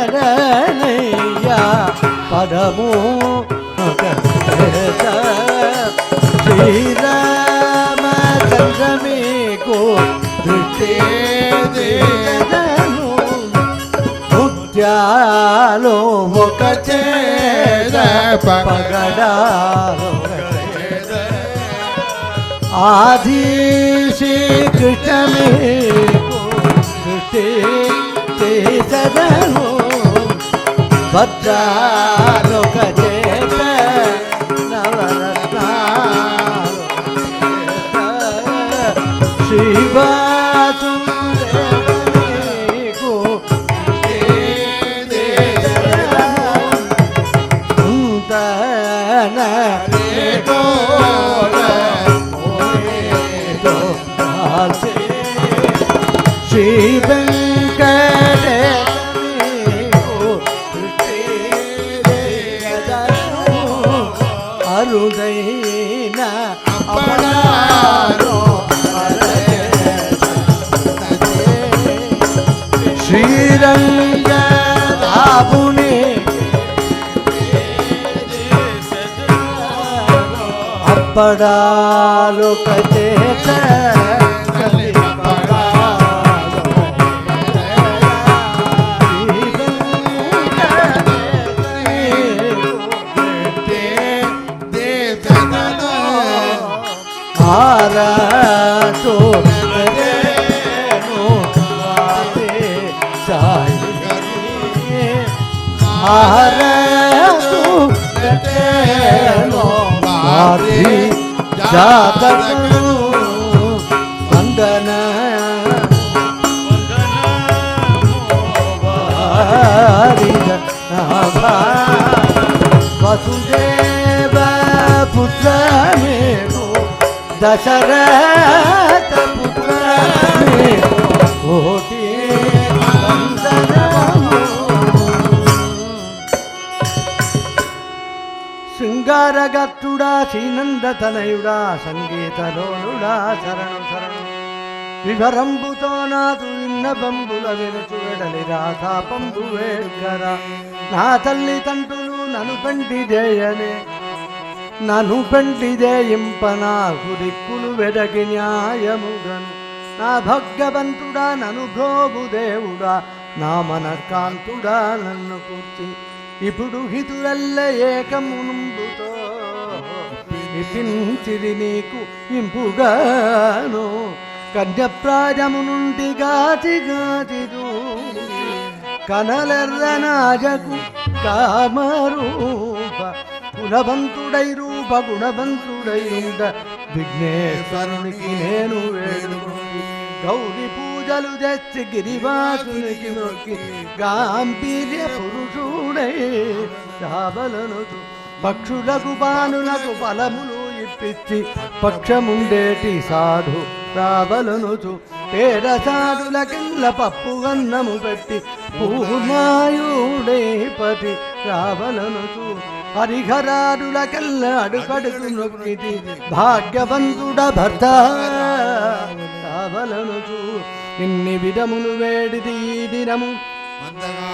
శరణయ్యా పదము శ్రీరామచంద్ర మీకు దృష్టి ముత్యాలు ఒక చేద పగడాలు ఆది శ్రీకృష్ణ మీకు దృష్టి చేసదను భద్రాలోక చేత నవరత్నాలు శ్రీవాసుదేవకు శ్రీ అరుదైన శ్రీరంగరాముని అప్పడాలు కచేత ఆరాతో జాతకు వందన వసుదేవ పుత్రమేను దశరథ పుత్రమేను కోటి శృంగారగత్తుడా శ్రీనందతనయుడా సంగీతలోలుడా శరణు శరణు వివరంబుతో నాదు విన్నబంబుల వెనుచుడలి రాధాపంబు వేడుకర నా తల్లి తండ్రులు నన్ను పెంటిదేయనే నన్ను పెంటిదేయింప నాకు దిక్కులు వెదకి న్యాయముగను నా భగవంతుడా నన్ను భోగు దేవుడా నా మనకాంతుడా నన్ను కూర్చి ఇప్పుడు హితులల్ల ఏకమునుంబుతో విపించిది నీకు ఇంపుగాను కన్యప్రాజము నుండి గాచి గాచిదు కనలెర్రనాజకు కామరూప గుణవంతుడై రూప గుణవంతుడై ఉండ విఘ్నేశ్వరునికి నేను వేడుకుంది గౌరి పూజలు తెచ్చి గిరివాసునికి మొక్కి గాంభీర్య పురుషుడై రావలను పక్షులకు బాణులకు ఫలములు ఇప్పించి పక్షముండేటి సాధు రావలనుచు పేద సాధులకిల్ల పప్పు అన్నము పెట్టి పూర్ణాయుడే పతి రావలనుచు హరిహరాదులకెల్ల అడుకడుకు నొక్కితి భాగ్యవంతుడ భర్త రావలనుచు ఇన్ని విధములు వేడిది ఈ దినము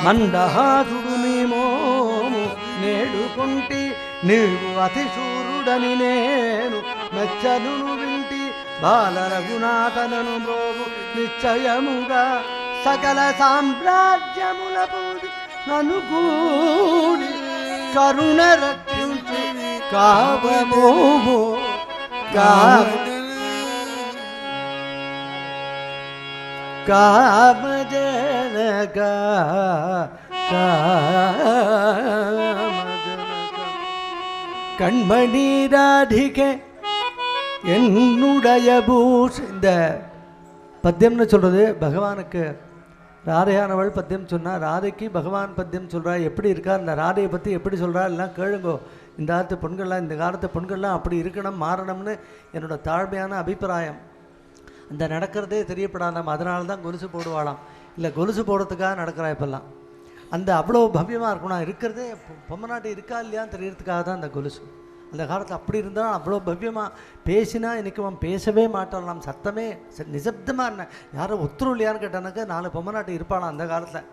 మందహాసుడు నీ మోము నేడుకుంటి నీవు అతి శూరుడని నేను మెచ్చను వింటి బాల రఘునాథనను బ్రోగు నిశ్చయముగా సకల సామ్రాజ్యముల పూడి నన్ను కూడి కరుణ రక్షించి కావమోము కామజనక கண்மணி ராதிகை என்னுடைய பூஷ். இந்த பத்தியம்னு சொல்கிறது பகவானுக்கு ராதையானவள் பத்தியம் சொன்னால் ராதைக்கு பகவான் பத்தியம் சொல்கிறா. எப்படி இருக்கா இந்த ராதையை பற்றி எப்படி சொல்கிறா எல்லாம் கேளுங்கோ. இந்த காலத்து பெண்கள்லாம் இந்த காலத்து பெண்கள்லாம் அப்படி இருக்கணும் மாறணும்னு என்னோடய தாழ்மையான அபிப்பிராயம். அந்த நடக்கிறதே தெரியப்படாதாம். அதனால தான் கொலுசு போடுவாளாம். இல்லை கொலுசு போடுறதுக்காக நடக்கிறா இப்போல்லாம். அந்த அவ்வளோ பவ்யமாக இருக்கணும். இருக்கிறதே பொம்மநாட்டு இருக்கா இல்லையான்னு தெரியறதுக்காக தான் அந்த கொலுசு. அந்த காலத்தில் அப்படி இருந்தால் அவ்வளோ பவ்யமாக பேசினா இன்றைக்கி அவன் பேசவே மாட்டான். சத்தமே நிசப்தமாக என்ன யாரும் ஒத்துரும் இல்லையான்னு கேட்டானாக்கா 4 பொம்மநாட்டு இருப்பாளாம் அந்த காலத்தில்.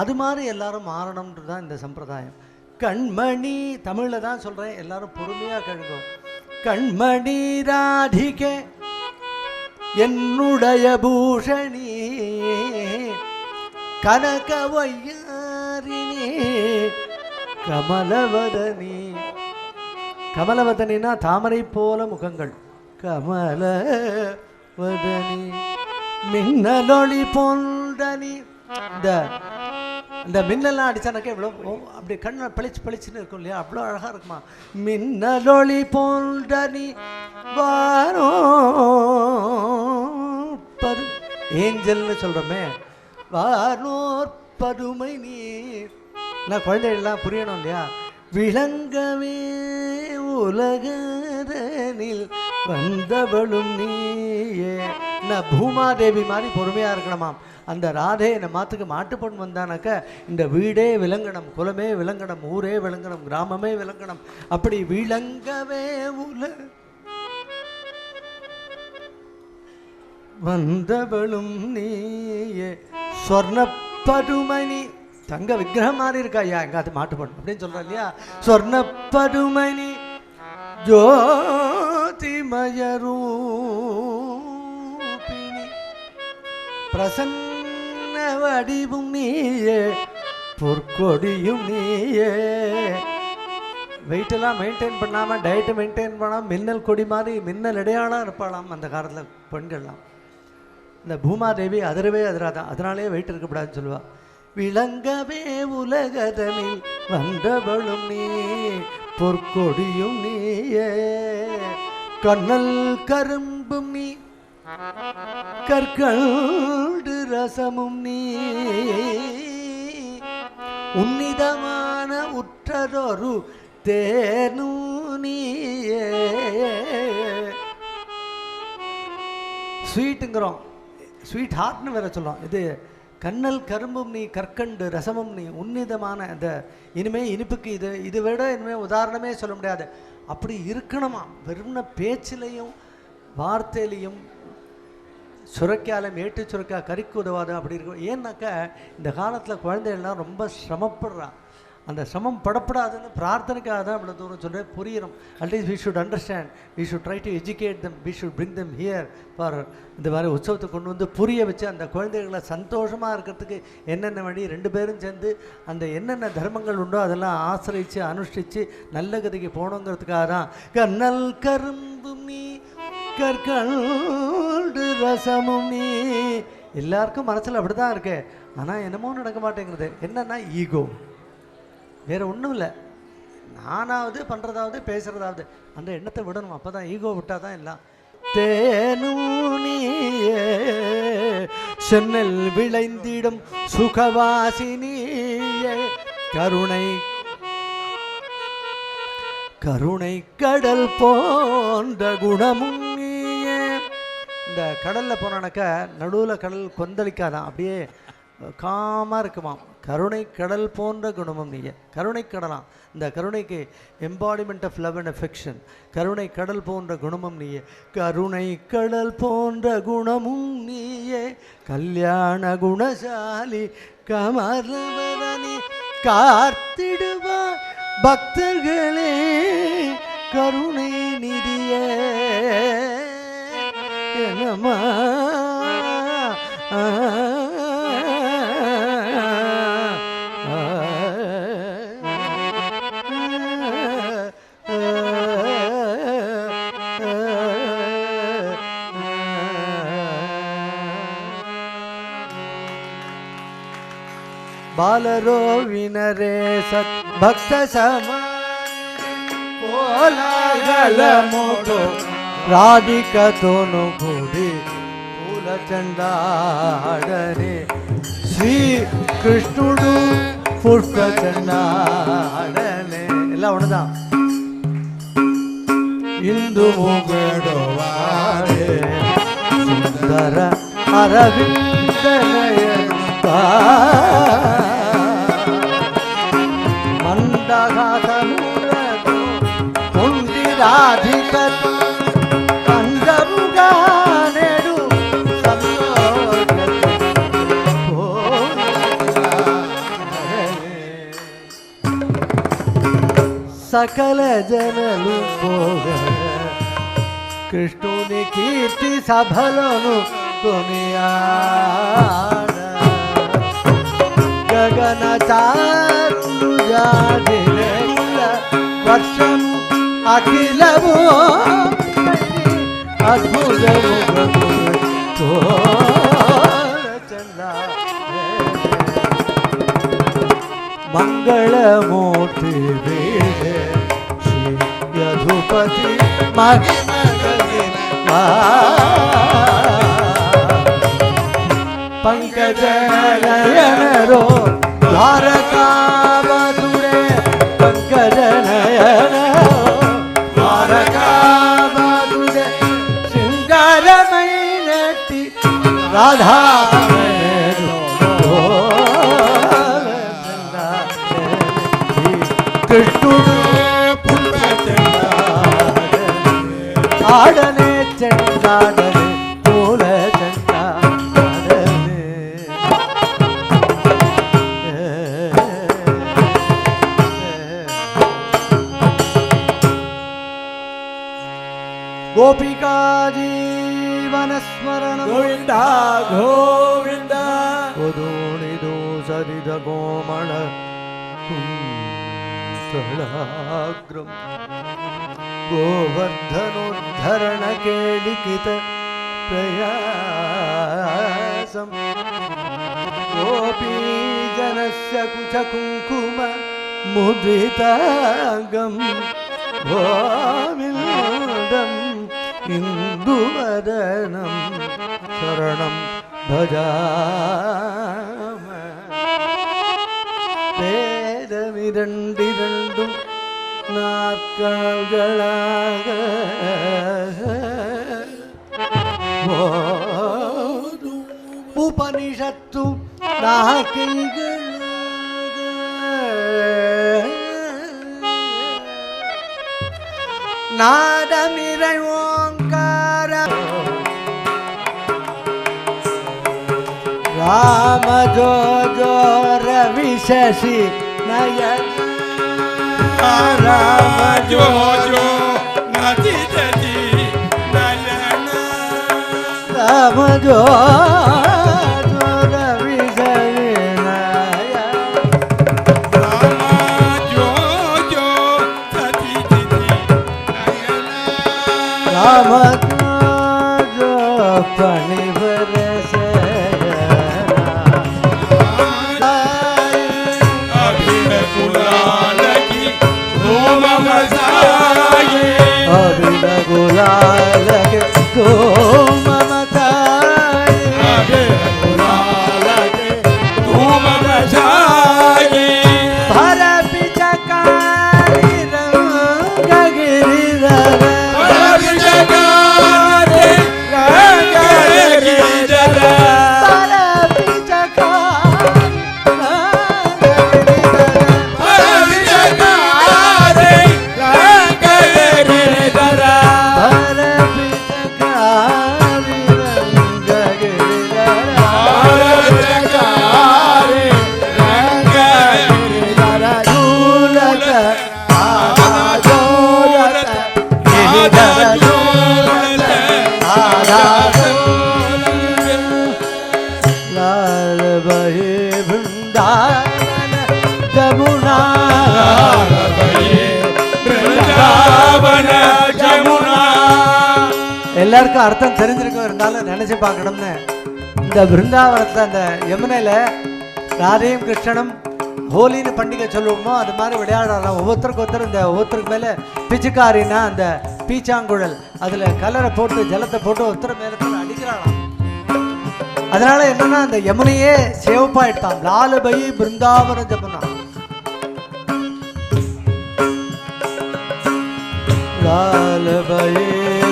அது மாதிரி எல்லாரும் மாறணும்ன்றது தான் இந்த சம்பிரதாயம். கண்மணி தமிழில் தான் சொல்கிறேன், எல்லாரும் பொறுமையாக கேளுங்க. கண்மணி ராதிகே என்னுடைய பூஷணி கனகவையாரிணி கமலவதனி. கமலவதனினா தாமரை போல முகங்கள். கமலவதனி மின்னலொளி போன்றனி. இந்த மின்னல்லாம் அடிச்சானாக்கா இவ்வளோ அப்படி கண்ணை பளிச்சு பளிச்சுன்னு இருக்கும் இல்லையா, அவ்வளோ அழகாக இருக்குமா. மின்னலொளி போன்றனி வாரோ பரு ஏஞ்சல்னு சொல்கிறோமே, வானோர் பதுமை நீர். நான் குழந்தைகள்லாம் புரியணும் இல்லையா. விளங்கவே உலகதனில் வந்தவளும் நீயே. நான் பூமாதேவி மாதிரி பொறுமையாக இருக்கணுமாம். அந்த ராதே என்னை மாத்துக்கு மாட்டுப்பொண்ணு வந்தானாக்க இந்த வீடே விளங்கணும், குலமே விளங்கணும், ஊரே விளங்கணும், கிராமமே விளங்கணும். அப்படி விளங்கவே வந்தவளும் நீயே. சொர்ண பதுமணி தங்க விக்கிரகம் மாதிரி இருக்கா ஐயா எங்காவது மாட்டுப்பொண்ணு அப்படின்னு சொல்கிறா இல்லையா. சொர்ண பதுமணி ஜோதிமயரூபிணி பிரசன்ன வடிவும் நீயே, பொற்கொடியும் நீயே. வெயிட்டெல்லாம் மெயின்டைன் பண்ணாமல், டயட்டை மெயின்டைன் பண்ணாமல் மின்னல் கொடி மாதிரி மின்னல் இடையாளாக இருப்பாளாம் அந்த காலத்தில் பெண்கள்லாம். இந்த பூமாதேவி அதிரவே அதிராதான், அதனாலே வெயிட் இருக்கக்கூடாதுன்னு சொல்லுவாள். விளங்கவே உலகதனில் வந்தவளும் நீ, பொற்கொடியும் நீயே. கண்ணல் கரும்பும் நீ, கற்கண்டு ரசமும் நீ, உன்னிதமான உற்றதொரு தேனு நீயே. ஸ்வீட்டுங்கிறோம், ஸ்வீட் ஹார்ட்னு வேற சொல்லுவோம். இது கண்ணல் கரும்பும் நீ, கற்கண்டு ரசமும் நீ, உன்னிதமான அந்த இனிமேல் இனிப்புக்கு இது விட இனிமேல் உதாரணமே சொல்ல முடியாது. அப்படி இருக்கணுமா. வெறும்ன பேச்சிலையும் வார்த்தையிலையும் சுரைக்காலம் ஏட்டு சுரைக்காய் கறிக்கு உதவாது அப்படி இருக்கும். ஏன்னாக்கா இந்த காலத்தில் குழந்தைகள்லாம் ரொம்ப சிரமப்படுறான். அந்த சிரமம் படப்படாதுன்னு பிரார்த்தனைக்காக தான் இவ்வளோ தூரம் சொல்கிறேன், புரியணும். At least we should understand, we should try to educate them, we should bring them here for இந்த மாதிரி உற்சவத்தை கொண்டு வந்து புரிய வச்சு அந்த குழந்தைகளை சந்தோஷமாக இருக்கிறதுக்கு என்னென்ன வழி ரெண்டு பேரும் சேர்ந்து அந்த என்னென்ன தர்மங்கள் உண்டோ அதெல்லாம் ஆசிரித்து அனுஷ்டித்து நல்ல கதைக்கு போகணுங்கிறதுக்காக தான். கண்ணல் கரும்பும் நீ, கற்கண்டு ரசமும் நீ. எல்லாருக்கும் மனசில் அப்படி தான் இருக்கு. ஆனால் என்னமோ நடக்க மாட்டேங்கிறது. என்னென்னா ஈகோ, வேறு ஒன்றும் இல்லை. நானாவது பண்ணுறதாவது பேசுகிறதாவது அந்த எண்ணத்தை விடணும். அப்போ தான் ஈகோ விட்டால் தான் எல்லாம். தேனூனியே சென்னல் விளைந்திடும் சுகவாசினியே, கருணை கருணை கடல் போன்ற குணமும் நீயே. இந்த கடலில் போனானாக்கா நடுவில் கடல் கொந்தளிக்காதான், அப்படியே காமாக இருக்குமா. கருணை கடல் போன்ற குணமும் நீயே. கருணை கடலாம். இந்த கருணைக்கு embodiment of love and affection. கருணை கடல் போன்ற குணமும் நீயே. கருணை கடல் போன்ற குணமும் நீயே. கல்யாண குணசாலி கமலவதனி, காத்திடுவார் பக்தர்களே கருணை நிதியே. என்னமா ಬಾಲರೋ ವಿನರೇ ಸತ್ ಭಕ್ತ ಸಮಾಗಲ ಮೋಟೋ ರಾಧಿಕತೋನು ಕೂಡಿ ಮೂಲ ಚಂಡಾಡನೆ ಶ್ರೀ ಕೃಷ್ಣುಡು ಪುಷ್ಪ ಚಂಡಾಡನೆ. ಎಲ್ಲ ಒಣதான். ಇಂದು ಮುಗಡುವಾರೆ ಸುಂದರ ಅರವಿಂದನಯನ ಮಂದಗಾತನುರದು ಕೊಂದಿರಾಧಿಕತು ಕಂದರುಗಾನೆಡು ಸಂತೋಷ సకల జనలు పోగ కృష్ణుని కీర్తి సభలను కొనియాడ గగన చారు జాడిల వర్షము అఖిలము అద్భుతము మంగళమూర్తి శ్రీ యధుపతి పంకజ నయనరో ద్వారకావతుడే పంకజ నయన ద్వారకావతుడే శృంగారమైనటి రాధా కృష్ణుడు ఆడనే చెండాడనే పూల చెండాడనే గోపికా జీవన స్మరణ గోవింద గోవింద గోదోణిదో సరిద కోమళ కుంతలాగ్రం గోవర్ధనోద్ధరణ కేళికిత ప్రయాసం గోపీజనస్య కుచ కుంకుమ ముద్రితాంగం గోవిందం ఇందువదనం శరణం భజామ வேதமிரண்டிரண்டும் நாற்கால்களாக உபனிஷத்து நாக்கைகளாக நாதமிரை ஓங்கார ராம ஜோ ஜோ ரவி சசி நயன ராம ஜோ ஜோ நதி ஜதி நயன ராம ஜோ ஜோ ரவி சசி நயன ராம ஜோ ஜோ நதி ஜதி நயன ராம ஜோ ஜோ பணிவர गुलाल के तो ममताए गुलाल के तू ममताए भर पिचकारी रंग गिरिधर भर पिचकारी रंग गिरिधर भर पिचकारी रंग गिरिधर लाल बहे वृंदावन जमुना वृंदावन जमुना எல்லாருக்கும் அர்த்தம் தெரிஞ்சிருக்கும் இருந்தாலும் நினைச்சு பார்க்கணும்னு இந்த பிருந்தாவனத்தில் அந்த யமுனையில் ராதையும் கிருஷ்ணனும் ஹோலின்னு பண்டிகை சொல்லுவோமோ அது மாதிரி விளையாடலாம். ஒவ்வொருத்தருக்கு ஒருத்தர் இந்த ஒவ்வொருத்தருக்கு மேலே பிச்சுக்காரின்னா அந்த பீச்சாங்குழல் அதில் கலரை போட்டு ஜலத்தை போட்டு ஒருத்தர் மேலே அடிக்கிறாளாம். அதனால என்னன்னா அந்த யமுனையே சேவப்பாயிட்டான். லாலபை பிருந்தாவன ஜமுனா லாலபை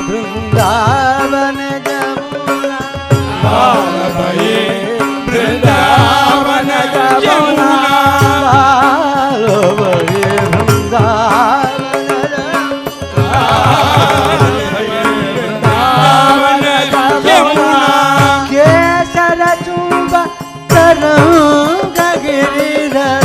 பிருந்தாவன ஜமுனா லாலபை பிருந்தாவன ஜமுனா லாலபை பிருந்தாவன ஜமுனா கேசர சூப தரங்க गिरिधर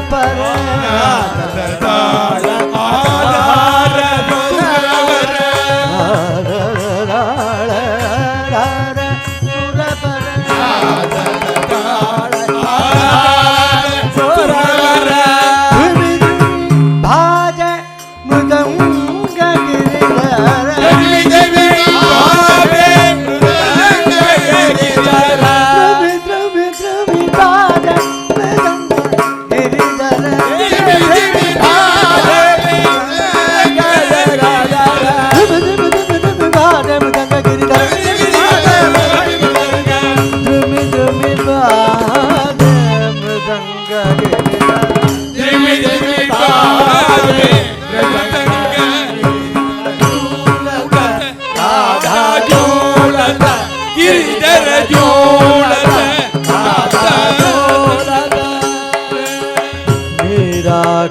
पर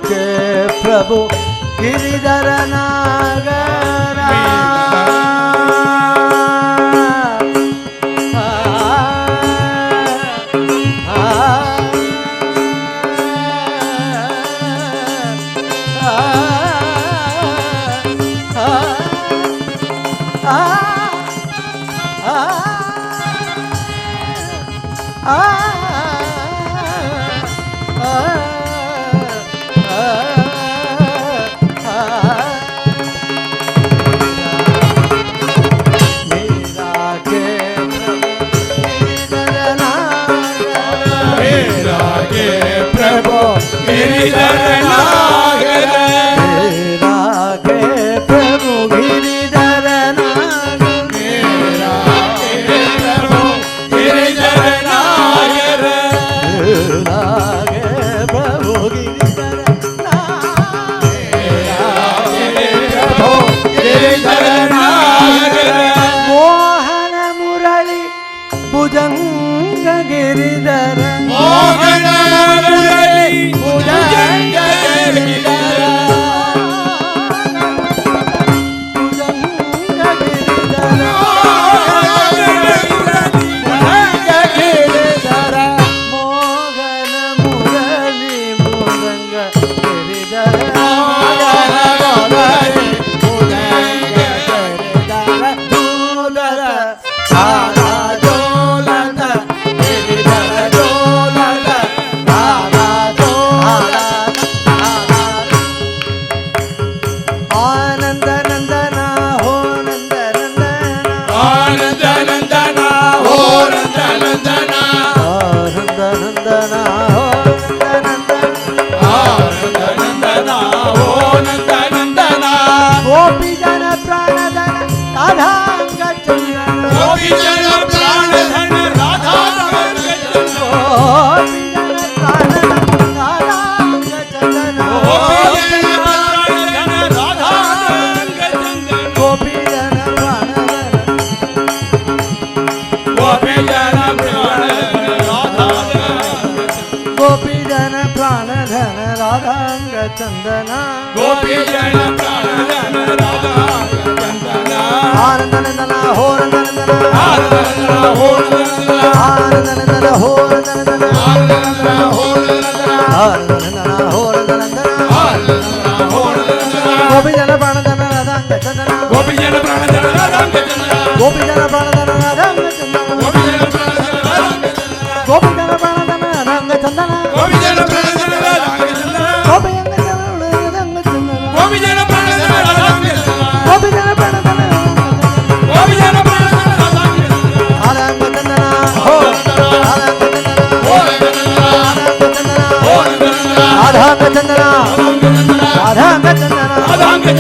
के प्रभु गिरिधर नागरा भुजंग गिरिधर मोहन मुरली भुजंग गिरिधर भुजंग गिरिधर भुजंग गिरिधर मोहन मुरली भुजंग गिरिधर चंदना गोपी जन प्राण धन राधा चंदना आनंद नंदना हो नंदना आनंद नंदना हो नंदना आनंद नंदना हो नंदना आनंद नंदना हो नंदना आनंद नंदना हो नंदना आनंद नंदना हो नंदना गोपी जन प्राण धन राधा चंदना गोपी जन प्राण धन राधा चंदना गोपी जन प्राण धन राधा चंदना गोपी जन प्राण धन राधा चंदना गोपी जन प्राण धन राधा चंदना गोपी जन प्राण धन राधा चंदना गोपी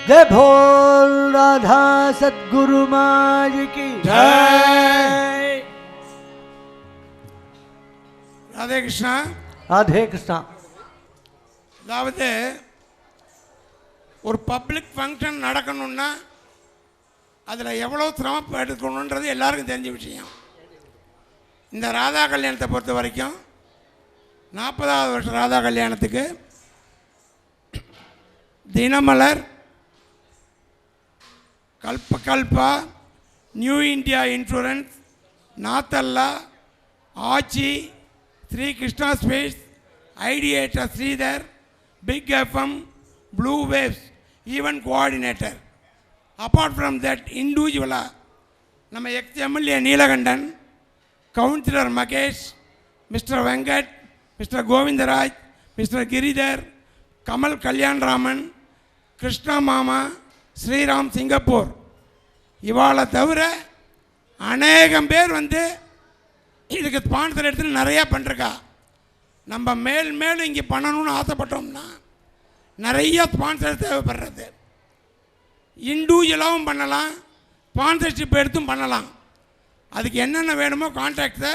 जय भोल राधा सद्गुरु माई की जय। राधे कृष्णा। राधे कृष्णा। அதாவது ஒரு பப்ளிக் ஃபங்க்ஷன் நடக்கணும்னா அதில் எவ்வளோ சிரமம் எடுக்கணுன்றது எல்லாருக்கும் தெரிஞ்ச விஷயம். இந்த ராதா கல்யாணத்தை பொறுத்த வரைக்கும் 40வது வருஷம் ராதா கல்யாணத்துக்கு Dinamalar, Kalpa, New India Insurance, Nathella, Aachi, Sri Krishna Space, ideator Sridhar, Big FM, Blue Waves, event coordinator. Apart from that இண்டிவிஜுவலாக நம்ம MLA Neelakandan, councillor Mahesh, mister Venkat, mister Govindaraj, mister Giridhar, Kamal Kalyanraman, Krishna மாமா, ஸ்ரீராம் சிங்கப்பூர், இவாளை தவிர அநேகம் பேர் வந்து இதுக்கு ஸ்பான்சர் எடுத்துன்னு நிறையா பண்ணிருக்கா. நம்ம மேலும் இங்கே பண்ணணும்னு ஆசைப்பட்டோம்னா நிறைய ஸ்பான்சர் தேவைப்படுறது. இண்டிவிஜுவலாகவும் பண்ணலாம், ஸ்பான்சர்ஷிப் எடுத்தும் பண்ணலாம். அதுக்கு என்னென்ன வேணுமோ கான்டாக்டை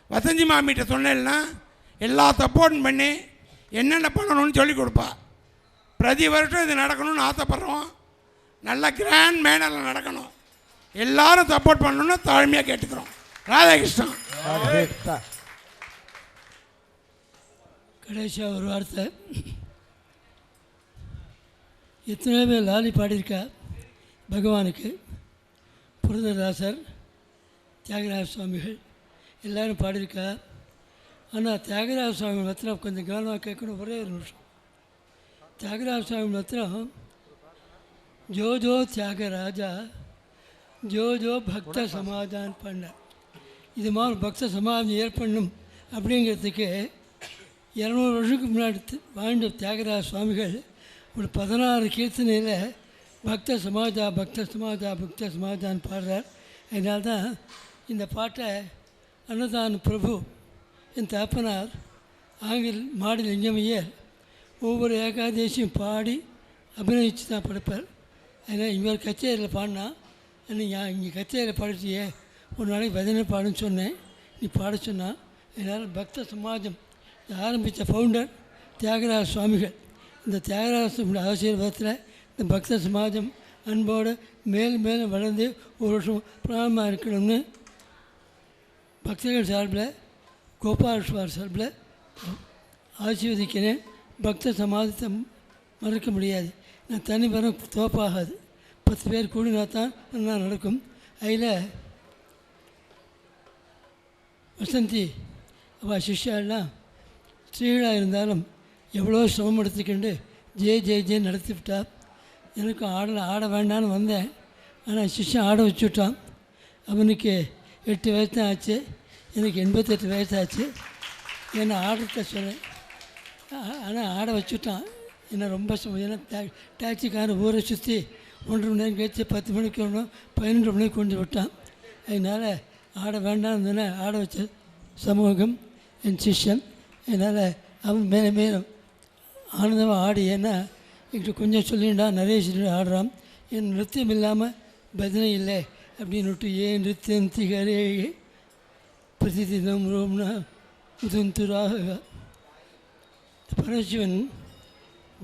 வசந்தி மாமிகிட்ட சொன்னேன்னா எல்லா சப்போர்ட்டும் பண்ணி என்னென்ன பண்ணணும்னு சொல்லி கொடுப்பா. பிரதி வருஷம் இது நடக்கணும்னு ஆசைப்பட்றோம். நல்ல கிராண்ட் மேனரில் நடக்கணும். எல்லாரும் சப்போர்ட் பண்ணணும்னு தாழ்மையாக கேட்டுக்கிறோம். ராதாகிருஷ்ணன். கடைசியாக ஒரு வார்த்தை. எத்தனையோ பேர் லாலி பாடியிருக்கா பகவானுக்கு. புரந்தரதாசர், தியாகராஜ சுவாமிகள் எல்லோரும் பாடியிருக்கா. ஆனால் தியாகராஜ சுவாமி மாத்திரம் கொஞ்சம் கவனமாக கேட்கணும். ஒரே ஒரு நிமிஷம். தியாகராஜ சுவாமி மாத்திரம் ஜோ ஜோ தியாகராஜா ஜோ ஜோ பக்த சமாஜான்னு பண்ணார். இது மாதிரி பக்த சமாஜம் ஏற்படணும் அப்படிங்கிறதுக்கு 200 வருஷத்துக்கு முன்னாடி வாழ்ந்த தியாகராஜ சுவாமிகள் ஒரு 16 கீர்த்தனையில் பக்த சமாஜா பக்த சமாஜா பக்த சமாஜான்னு பாடுறார். அதனால தான் இந்த பாட்டை அன்னதான பிரபு என் தகப்பனார் ஆங்கில மாடி லிங்கமையர் ஒவ்வொரு ஏகாதேசியும் பாடி அபிநயித்து தான் படைப்பார். அதனால் இவர் கச்சேரியில் பாடினா நீங்கள் இங்கே கச்சேரியில் பாடிச்சியே ஒரு நாளைக்கு பஜனை பாடுன்னு சொன்னேன், நீ பாட சொன்னான். அதனால் பக்த சமாஜம் ஆரம்பித்த ஃபவுண்டர் தியாகராஜ சுவாமிகள். இந்த தியாகராஜ சுவாமியோட ஆசீர்வாதத்தில் இந்த பக்த சமாஜம் அன்போடு மேலும் மேலும் வளர்ந்து ஒரு வருஷம் பிராணமாக இருக்கணும்னு பக்தர்கள் சார்பில் கோபாலஸ்வார் சார்பில் ஆசீர்வதிக்கிறேன். பக்த சமாஜத்தை மறக்க முடியாது. நான் தனி வரம் தோப்பாகாது. 10 பேர் கூடினா தான் நல்லா நடக்கும். அதில் வசந்தி அவள் சிஷ்யாலாம் ஸ்ரீகளாக இருந்தாலும் எவ்வளோ சிரமம் எடுத்துக்கிண்டு ஜே நடத்திவிட்டா. எனக்கும் ஆட வேண்டான்னு வந்தேன். ஆனால் சிஷ்யன் ஆட வச்சுட்டான். அவனுக்கு 8 வயசு தான் ஆச்சு, எனக்கு 88 வயசாச்சு. என்னை ஆடுறத சொன்னேன், ஆனால் ஆட வச்சுட்டான். என்ன ரொம்ப ஏன்னா டாக்ஸிக்காரன் ஊரை சுற்றி 1.5 மணி நேரம் கழிச்சு 10 மணிக்கு வரணும், 11 மணிக்கு கொண்டு விட்டான். அதனால் ஆட வேண்டாம்னு சொன்னேன். ஆட வச்ச சமூகம் என் சிஷ்யன். அதனால் அவன் மேலும் ஆனந்தமாக ஆடி. ஏன்னா என்கிட்ட கொஞ்சம் சொல்லிண்டா நிறைய சொல்லி ஆடுறான். என் நிருத்தியம் இல்லாமல் பஜனை இல்லை அப்படின்னு விட்டு ஏன் நிருத்தியம் திகரே பிரதிதினம் ரோம்னா முதுந்துராக. பரமசிவன்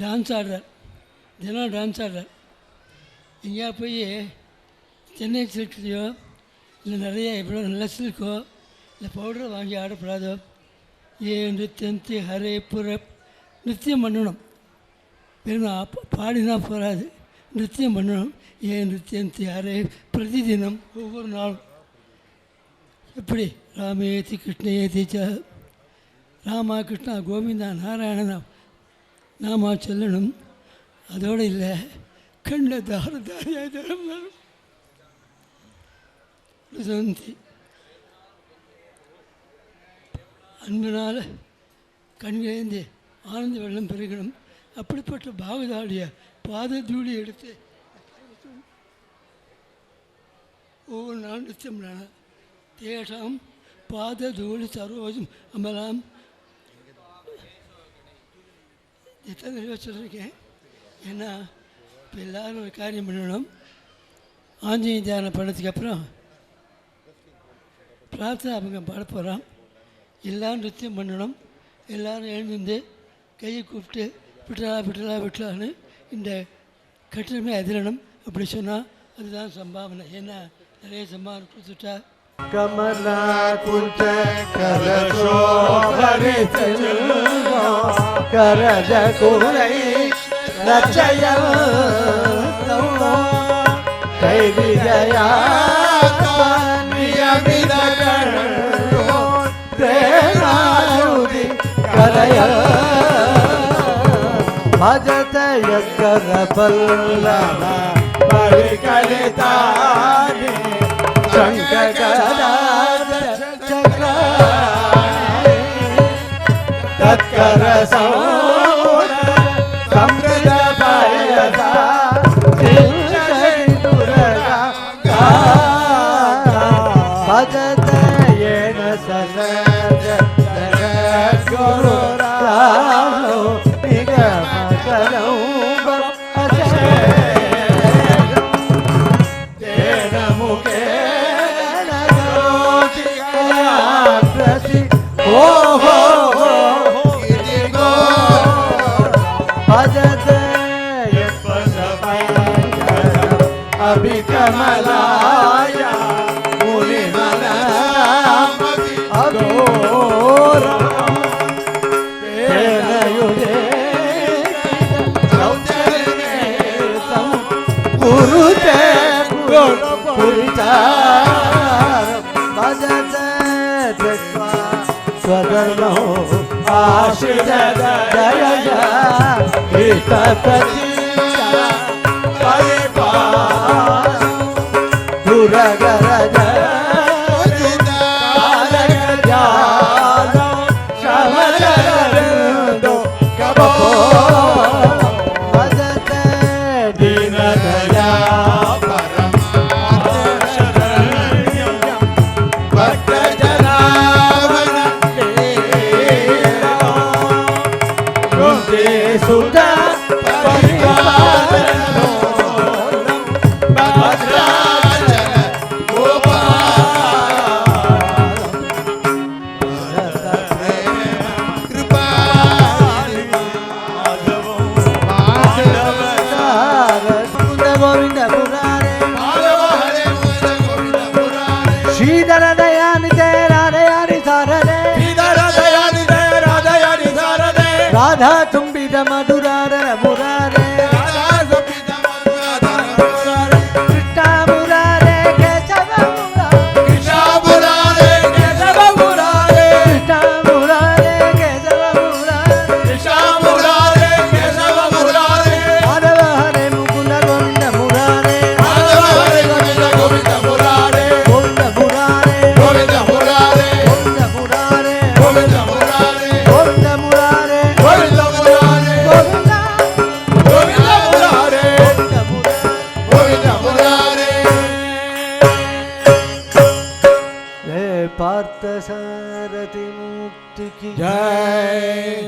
டான்ஸ் ஆடுறார், தினம் டான்ஸ் ஆடுறார். எங்கேயா போய் சென்னை சில்க்லையோ இல்லை நிறைய எவ்வளோ நல்ல சில்க்கோ இல்லை பவுடரை வாங்கி ஆடப்படாதோ. ஏன் நிருத்தியம் ஹரே புற நிருத்தியம் பண்ணணும். வெறும் பாடினா போகாது, நிருத்தியம் பண்ணணும். ஏன் நிருத்தியம் ஹரே பிரதிதினம் ஒவ்வொரு நாளும். எப்படி ராமேதி கிருஷ்ணேதி ச ராமா கிருஷ்ணா கோவிந்தா நாராயணனா நாமா சொல்லணும். அதோடு இல்லை, கண்ட தாரதாரியாதரம் அன்பினால் கண்களேந்து ஆனந்த வெள்ளம் பெருகணும். அப்படிப்பட்ட பாகதாடிய பாத தூளி எடுத்து ஒவ்வொரு நாள் நிச்சயம் தேஷாம் பாத தூளி சரோஜம் அமலாம். எத்தனை தடவை சொல்லியிருக்கேன். ஏன்னா இப்போ எல்லோரும் ஒரு காரியம் பண்ணணும். ஆஞ்சநேய தியானம் பண்ணதுக்கு அப்புறம் பிரார்த்தனை அவங்க பாட போகிறோம். எல்லோரும் நித்தியம் பண்ணணும். எல்லோரும் எழுந்து கையை கூப்பிட்டு விட்டலா விட்டலா விட்டலான்னு இந்த கட்டிடமே அதிரணும். அப்படி சொன்னால் அதுதான் சம்பாவனை. ஏன்னா நிறைய சம்பாவனை கொடுத்துட்டா கமலா குஞ்ச கரசோபரி செல்வோ கரஜ குரை ரச்சயம் கை விஜயா நியமித கண்ணோ தேனாயுதி கரய भजतय कर बल्लभा परिकलितानि शङ्खगदाध चक्राणि तत्कर समृद्ध भयदा दुर्गा भजतयेन सनज जगद्गुरु रामो अभिकमलाया मुनिमना अघोरा तेनयुजे सौजन्येतं कुरुते पुरितारं भजते दृष्ट्वा स्वधर्मो आश्रित जयया इतप्रतीक्षा दुरगरज शमरदो कबो भजते दीनदया परम शरण्यं भक्तजनावन रुदे सुधा परिपालनो राधा चुंबित मधुराधर मुरारे कृष्णा मुरारे केशव मुरारे कृष्णा मुरारे केशव मुरारे कृष्णा मुरारे केशव मुरारे कृष्णा मुरारे केशव मुरारे माधव हरे मुकुंद गोविंद मुरारे माधव हरे गोविंद गोविंद मुरारे गोविंद मुरारे गोविंद मुरारे गोविंद मुरारे गोविंद मुरारे गोविंद मुरारे பார்த்தசாரதி மூர்த்திக்கு ஜெய்.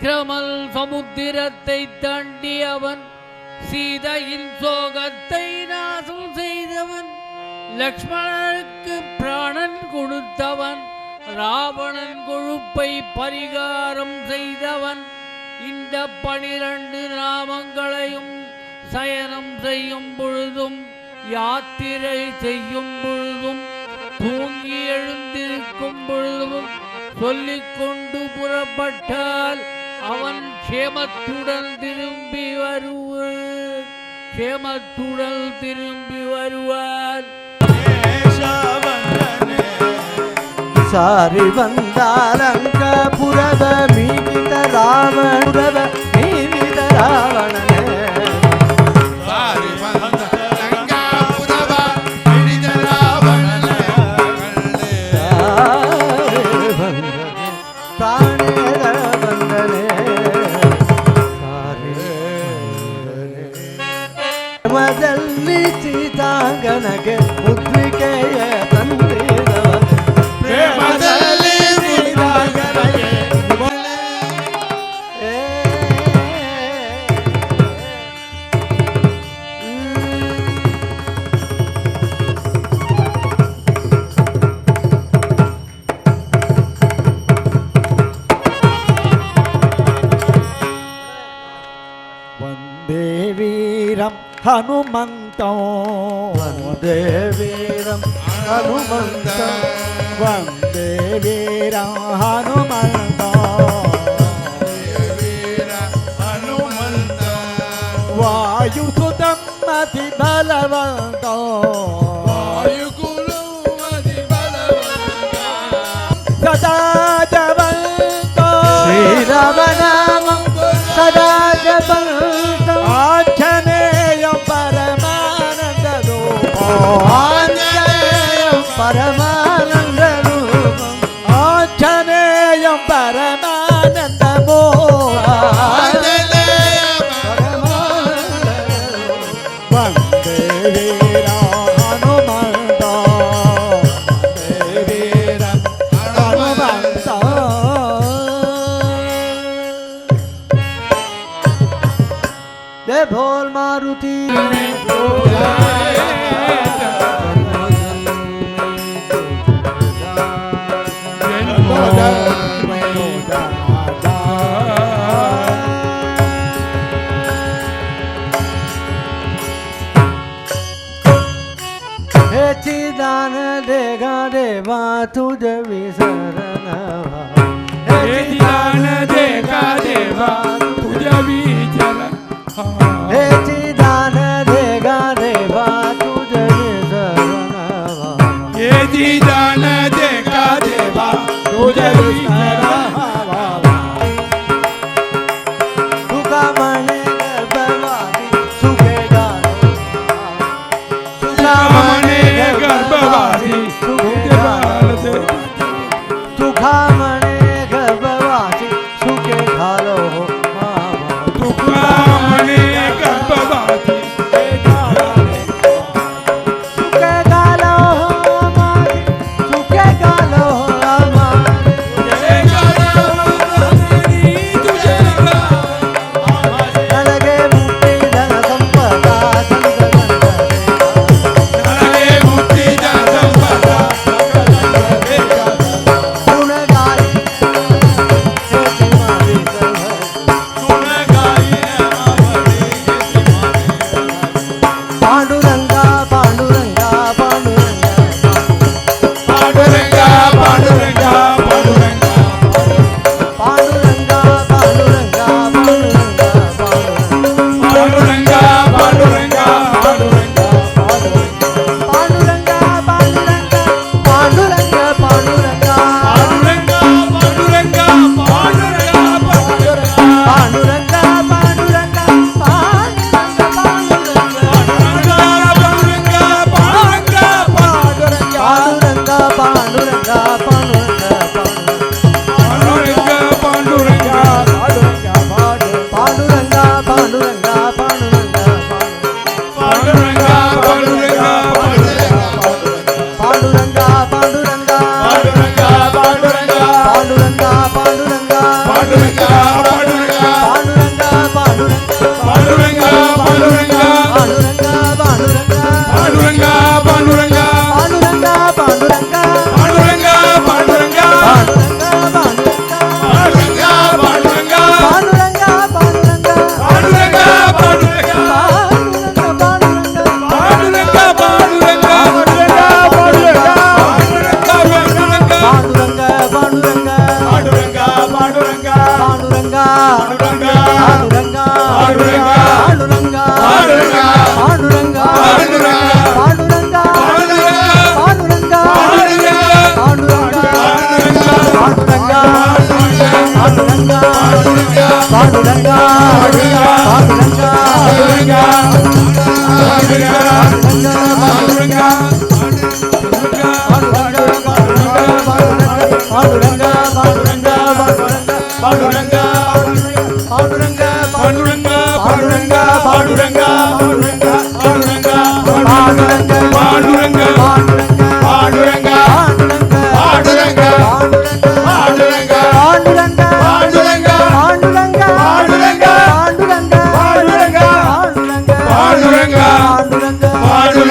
கிரமல் சமுத்திரத்தை தாண்டி அவன் சீதையின் சோகத்தை நாசம் செய்தவன், லக்ஷ்மணனுக்கு பிராணன் கொடுத்தவன், ராவணன் கொழுப்பை பரிகாரம் செய்தவன், இந்த 12 நாமங்களையும் சயனம் செய்யும் பொழுதும் யாத்திரை செய்யும் பொழுதும் தூங்கி எழுந்திருக்கும் பொழுதும் சொல்லிக்கொண்டு புறப்பட்டால் அவன் க்ஷேமத்துடன் திரும்பி வருவான். க்ஷேமத்துடன் திரும்பி வருவான். சாரி வந்தாலங்க புரவ மீதித ராவண புரவ மீதித ராவணனே ಮದಲ್ಲಿ ಸೀತಾಂಗನಗೆ ಮುದ್ರಿಕೆಯ ತಂದಿದವ ಪ್ರೇಮದಲ್ಲಿ ಸೀತಾಂಗನಗೆ हनुमन्तं वन्दे वीरं हनुमन्तं वन्दे वीरं हनुमन्तं वायुसुतं अतिबलवन्तं सदा जपन्तं श्रीरामनामं सदा जपन्तं आञ्जनेयं परमानन्दरूपम् आञ्जनेयं परमानन्दरूपम् आञ्जनेयं परमानन्दमो वन्दे वीरं हनुमन्तं वन्दे वीरं हनुमन्तं जय भोल मारुति हे चिदान देगा देवा तुझ विसरना हे चिदान देगा देवा तुझ विसरना हे चिदान देगा देवा तुझ विसरना हे चिदान देगा देवा तुझ विसरना सुखा मणे गर्भवादी सुखेगा सुखा मणे गर्भवादी सुखेगा सुखा मणे गर्भवादी सुखे खालो तुका मने गर्भवादी सुखे गालो हमारी सुखे गालो हमारी ನನಗೆ ಮುಕ್ತಿ ಧನ ಸಂಪದ ನನಗೆ ಮುಕ್ತಿ ಧನ ಸಂಪದ ಗುಣಗಾಯಿ ಸೇತಿ ಮಾಡಿ ಗುಣಗಾಯಿ ಪಾಂಡುರಂಗ ಪಾಂಡುರಂಗ ಪಾಂಡುರಂಗ ಪಾಂಡುರಂಗ ಪಾಂಡುರಂಗ ಪಾಂಡುರಂಗ ಪಾಂಡುರಂಗ ಪಾಂಡುರಂಗ ಪಾಂಡುರಂಗ ಪಾಂಡುರಂಗ ಪಾಂಡುರಂಗ ಪಾಂಡುರಂಗ ಪಾಂಡುರಂಗ ಪಾಂಡುರಂಗ ಪಾಂಡುರಂಗ ಪಾಂಡುರಂಗ ಪಾಂಡುರಂಗ ಪಾಂಡುರಂಗ ಪಾಂಡುರಂಗ பாண்டுரங்கா